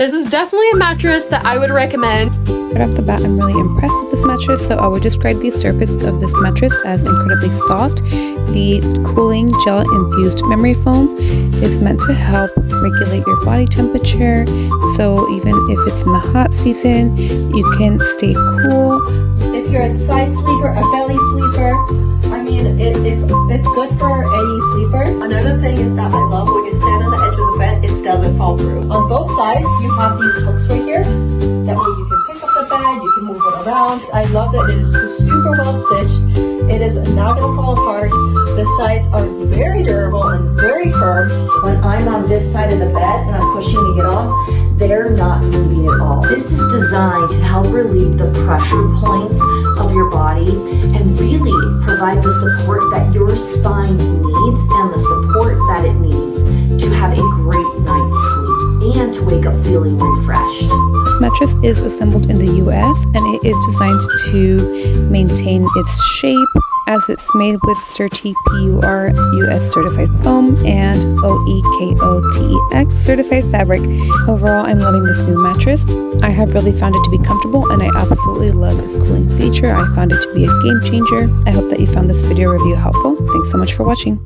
This is definitely a mattress that I would recommend. Right off the bat, I'm really impressed with this mattress, so I would describe the surface of this mattress as incredibly soft. The cooling gel-infused memory foam is meant to help regulate your body temperature, so even if it's in the hot season, you can stay cool. If you're a side sleeper, a belly sleeper, I mean, it's good for any sleeper. Another thing is that I love when you stand on the edge of the bed, it doesn't fall through. On both sides, you have these hooks right here. That way you can pick up the bed, you can move it around. I love that it is super well stitched. It is not going to fall apart. The sides are very durable and very firm. When I'm on this side of the bed and I'm pushing to get off, they're not moving at all. This is designed to help relieve the pressure points of your body and really provide the support that your spine needs and the support that it needs to have a great night's sleep and to wake up feeling refreshed. This mattress is assembled in the US and it is designed to maintain its shape, as it's made with CertiPUR-US certified foam and OEKO-TEX certified fabric. Overall, I'm loving this new mattress. I have really found it to be comfortable and I absolutely love its cooling feature. I found it to be a game changer. I hope that you found this video review helpful. Thanks so much for watching.